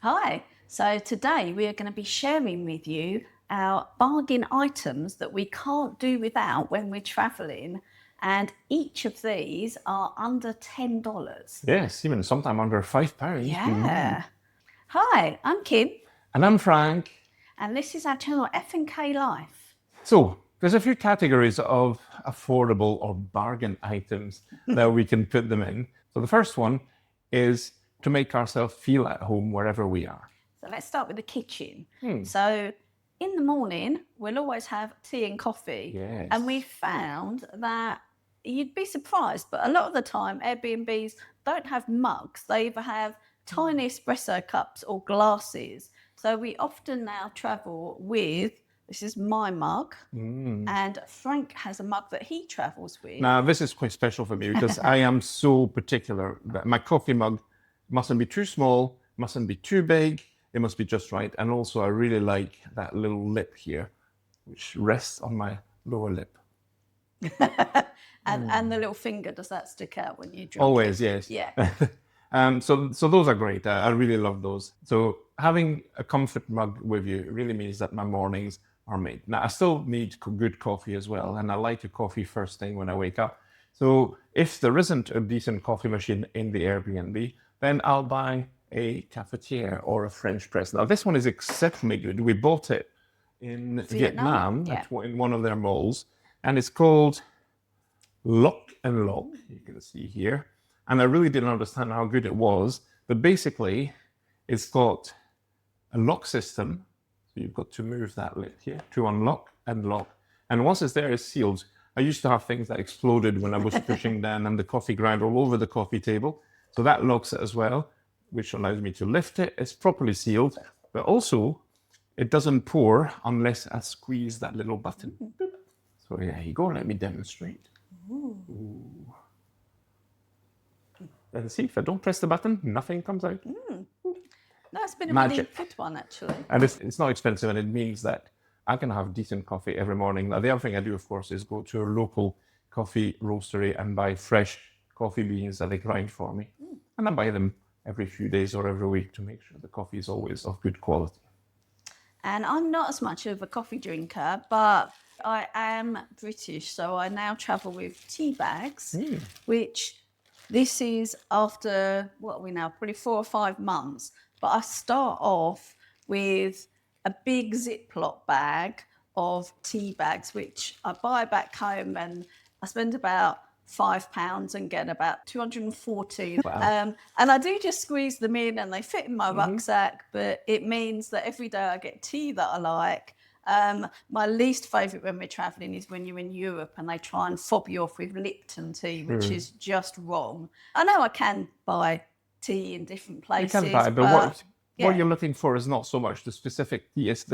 Hi, so today we are going to be sharing with you our bargain items that we can't do without when we're travelling, and each of these are under $10. Yes, even sometime under £5. Yeah. Hi, I'm Kim, And I'm Frank. and this is our channel F&K Life. So there's a few categories of affordable or bargain items that we can put them in. So the first one is to make ourselves feel at home wherever we are. So let's start with the kitchen. So in the morning, we'll always have tea and coffee. Yes. And we found that you'd be surprised, but a lot of the time, Airbnbs don't have mugs. They either have tiny espresso cups or glasses. So we often now travel with, this is my mug, and Frank has a mug that he travels with. Now, this is quite special for me because I am so particular that my coffee mug mustn't be too small, mustn't be too big, it must be just right. And also I really like that little lip here, which rests on my lower lip. And the little finger, does that stick out when you drink? Always, it? yes. Yeah. So those are great. I really love those. So having a comfort mug with you really means that my mornings are made. Now, I still need good coffee as well, and I like a coffee first thing when I wake up. So if there isn't a decent coffee machine in the Airbnb, then I'll buy a cafetiere or a French press. Now, this one is exceptionally good. We bought it in Vietnam Yeah. in one of their malls, and it's called Lock and Lock, you can see here. And I really didn't understand how good it was, but basically it's got a lock system. So you've got to move that lid here to unlock and lock. And once it's there, it's sealed. I used to have things that exploded when I was pushing down and the coffee ground all over the coffee table. So that locks it as well, which allows me to lift it. It's properly sealed, but also it doesn't pour unless I squeeze that little button. So there you go, let me demonstrate. Ooh. And see, if I don't press the button, nothing comes out. That's been a Magic. really good one, actually. And it's not expensive, and it means that I can have decent coffee every morning. Now, the other thing I do, of course, is go to a local coffee roastery and buy fresh coffee beans that they grind for me. And I buy them every few days or every week to make sure the coffee is always of good quality. And I'm not as much of a coffee drinker, but I am British, so I now travel with tea bags, which this is after, what are we now, probably 4 or 5 months. But I start off with a big Ziploc bag of tea bags, which I buy back home, and I spend about £5 and get about 240. Wow. And I do just squeeze them in and they fit in my rucksack, but it means that every day I get tea that I like. My least favourite when we're travelling is when you're in Europe and they try and fob you off with Lipton tea, which is just wrong. I know I can buy tea in different places. You can buy, but what you're looking for is not so much the specific tea, it's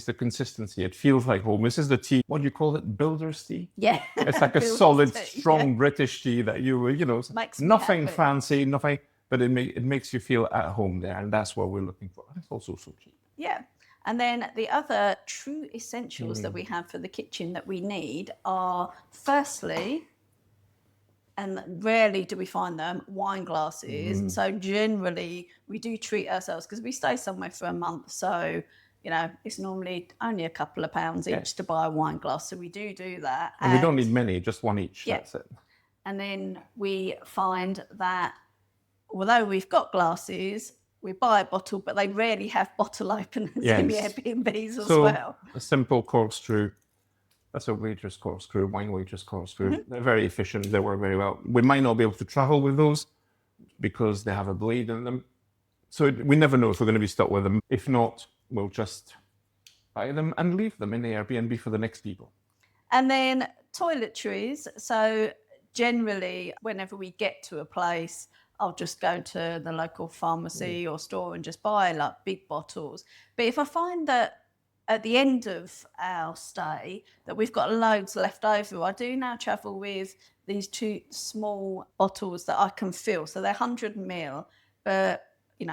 the consistency. It feels like home. This is the tea, what do you call it? Builder's tea? Yeah. It's like a solid, strong British tea that Makes me nothing happy. fancy, nothing, but it makes you feel at home there, and that's what we're looking for. It's also so cheap. Yeah. And then the other true essentials that we have for the kitchen that we need are, firstly, and rarely do we find them, wine glasses. So generally we do treat ourselves because we stay somewhere for a month. So, it's normally only a couple of pounds each to buy a wine glass. So we do that. And we don't need many, just one each. Yeah. That's it. And then we find that although we've got glasses, we buy a bottle, but they rarely have bottle openers in the Airbnbs as well. A simple corkscrew. That's a waitress corkscrew, wine waitress corkscrew. They're very efficient. They work very well. We might not be able to travel with those because they have a blade in them. So we never know if we're going to be stuck with them. If not, we'll just buy them and leave them in the Airbnb for the next people. And then toiletries. So generally, whenever we get to a place, I'll just go to the local pharmacy or store and just buy like big bottles. But if I find that at the end of our stay that we've got loads left over, I do now travel with these 2 small bottles that I can fill. So they're 100 ml, but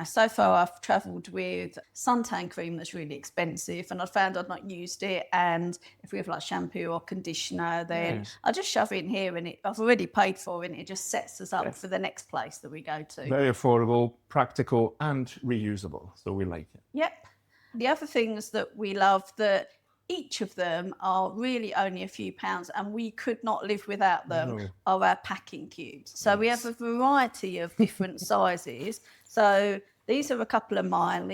so far I've travelled with suntan cream that's really expensive, and I found I've not used it. And if we have like shampoo or conditioner, then Yes. I just shove it in here, and I've already paid for it, and it just sets us up Yes. for the next place that we go to. Very affordable, practical, and reusable. So we like it. Yep. The other things that we love, that each of them are really only a few pounds, and we could not live without them, No. are our packing cubes. So we have a variety of different sizes. So these are a couple of mine.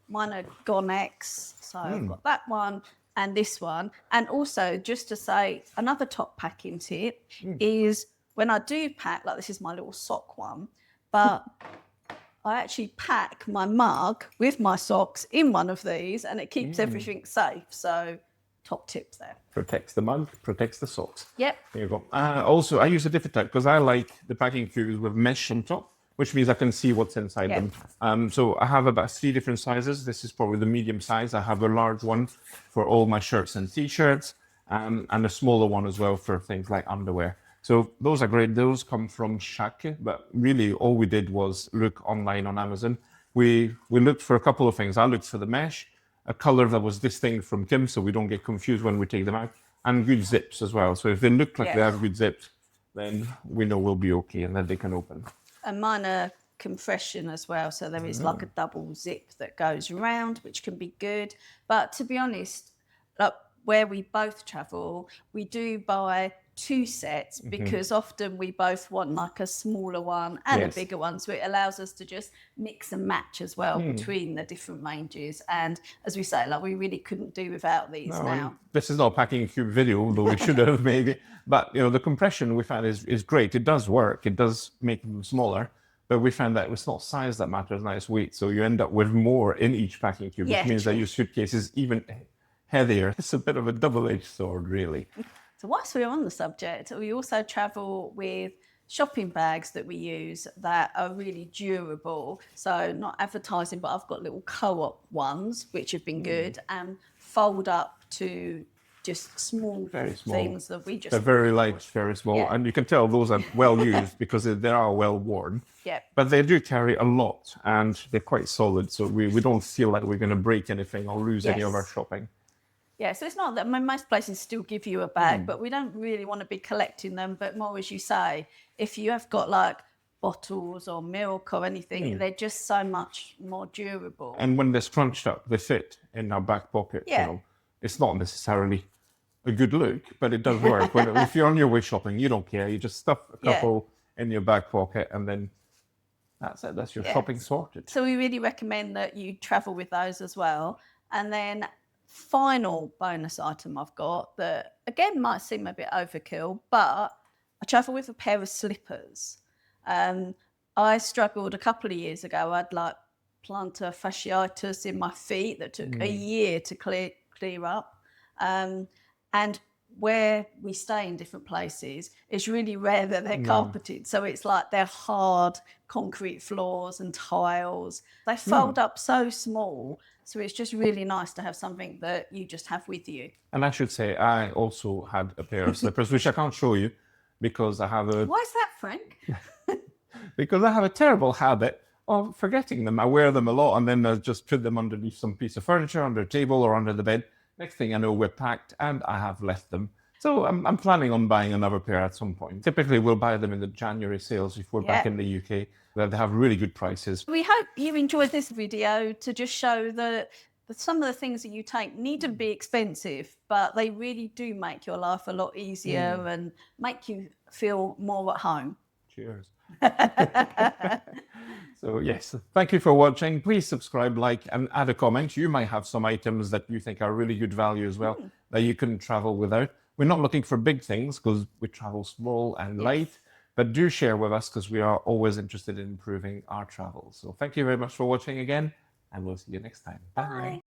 Mine are Gonex. So I've got that one and this one. And also, just to say, another top packing tip is when I do pack, like this is my little sock one, but I actually pack my mug with my socks in one of these, and it keeps everything safe. So top tips there. Protects the mug, protects the socks. Yep. There you go. Also, I use a different type because I like the packing cubes with mesh on top, which means I can see what's inside them. So I have about 3 different sizes. This is probably the medium size. I have a large one for all my shirts and t-shirts, and a smaller one as well for things like underwear. So those are great. Those come from Shake, but really all we did was look online on Amazon. We looked for a couple of things. I looked for the mesh, a color that was distinct from Kim, so we don't get confused when we take them out, and good zips as well. So if they look like they have good zips, then we know we'll be okay and that they can open. And mine are compression as well. So there is like a double zip that goes around, which can be good. But to be honest, like where we both travel, we do buy 2 sets because often we both want like a smaller one and a bigger one. So it allows us to just mix and match as well between the different ranges. And as we say, like we really couldn't do without these now. This is not a packing cube video, although we should have maybe. But the compression we found is great. It does work. It does make them smaller. But we found that it's not size that matters, now it's weight. So you end up with more in each packing cube, which means that your suitcase is even heavier. It's a bit of a double-edged sword, really. So whilst we're on the subject, we also travel with shopping bags that we use that are really durable. So not advertising, but I've got little co-op ones, which have been good, and fold up to just very small things that we just... They're very light, very small. And you can tell those are well used because they are well worn. But they do carry a lot, and they're quite solid. So we don't feel like we're going to break anything or lose any of our shopping. Yeah, so it's not that most places still give you a bag, but we don't really want to be collecting them. But more, as you say, if you have got like bottles or milk or anything, they're just so much more durable. And when they're scrunched up, they fit in our back pocket. It's not necessarily a good look, but it does work. If you're on your way shopping, you don't care. You just stuff a couple in your back pocket, and then that's it. That's your shopping sorted. So we really recommend that you travel with those as well. And then final bonus item I've got that again might seem a bit overkill, but I travel with a pair of slippers. I struggled a couple of years ago. I had like plantar fasciitis in my feet that took a year to clear up. And where we stay in different places, it's really rare that they're carpeted. So it's like they're hard concrete floors and tiles. They fold up so small. So it's just really nice to have something that you just have with you. And I should say, I also had a pair of slippers, which I can't show you because I have a... Why is that, Frank? Because I have a terrible habit of forgetting them. I wear them a lot, and then I just put them underneath some piece of furniture, under a table or under the bed. Next thing I know, we're packed and I have left them. So I'm planning on buying another pair at some point. Typically, we'll buy them in the January sales if we're back in the UK. They have really good prices. We hope you enjoyed this video to just show that some of the things that you take needn't be expensive, but they really do make your life a lot easier and make you feel more at home. Cheers. So yes, thank you for watching. Please subscribe, like, and add a comment. You might have some items that you think are really good value as well that you couldn't travel without. We're not looking for big things because we travel small and light, but do share with us because we are always interested in improving our travel. So thank you very much for watching again, and we'll see you next time. Bye.